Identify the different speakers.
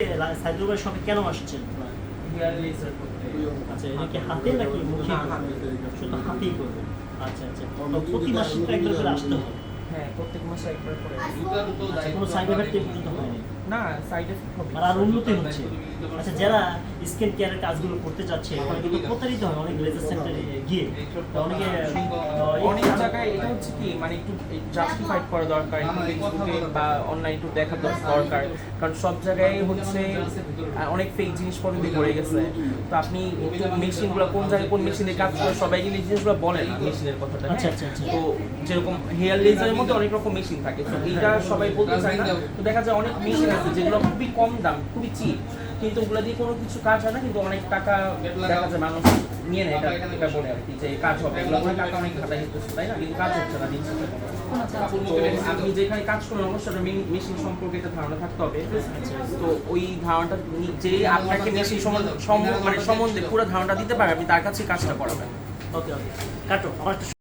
Speaker 1: সাইদুল ভাই শপে কেন আসছেন?
Speaker 2: হেয়ার লেজার করতে।
Speaker 1: আচ্ছা, এটা কি হাতে নাকি মুখে? শুধু হাতেই করবেন। আচ্ছা আচ্ছা, তো প্রতি মাসে তো একবার করে আসতে হয়।
Speaker 2: হ্যাঁ, প্রত্যেক মাসে একবার করে।
Speaker 1: আচ্ছা, কোনো সাইড এফেক্ট এই পর্যন্ত হয়নি?
Speaker 2: না, সাইড এফেক্ট হবে।
Speaker 1: আর উন্নতি হচ্ছে। আচ্ছা, যারা স্কিন কেয়ারের কাজগুলো করতে চাচ্ছে ওরা কিন্তু প্রতারিত হয় অনেক লেজার সেন্টারে গিয়ে। তো অনেকে
Speaker 2: অনেক জায়গায় এটা হচ্ছে কি মানে একটু জাস্টিফাইড করা দরকার, একটু ফেসবুকে বা অনলাইন একটু দেখা দরকার, কারণ সব জায়গায় হচ্ছে অনেক ফেক জিনিসপত্র দিয়ে ভরে গেছে। তো আপনি মেশিনগুলো কোন জায়গায় কোন মেশিনে কাজ করে সবাই কিন্তু এই জিনিসগুলো বলে না, মেশিনের কথাটা।
Speaker 1: আচ্ছা আচ্ছা আচ্ছা।
Speaker 2: তো যেরকম হেয়ার লেজারের মধ্যে অনেক রকম মেশিন থাকে, তো এইটা সবাই বলতে চায় না। তো দেখা যায় অনেক মেশিন আছে যেগুলো খুবই কম দাম, খুবই চিপ, কিন্তু ওগুলো দিয়ে কোনো কিছু কাজ হয় না, কিন্তু অনেক টাকা দেখা যায় মানুষ নিয়ে নেয় এটা বলে আর কি যে কাজ হবে, এগুলো করে টাকা অনেক খাটাই হচ্ছে, তাই না? কিন্তু কাজ হচ্ছে না দিন শেষে। তো আপনি যেখানে কাজ করেন অবশ্যই মেশিন সম্পর্কে একটা ধারণা থাকতে হবে। তো ওই ধারণাটা যে আপনাকে মেশিন সম্বন্ধে পুরো ধারণাটা দিতে পারে, আপনি তার কাছে কাজটা করাবেন।
Speaker 1: ওকে ওকে, কাটো আমার একটা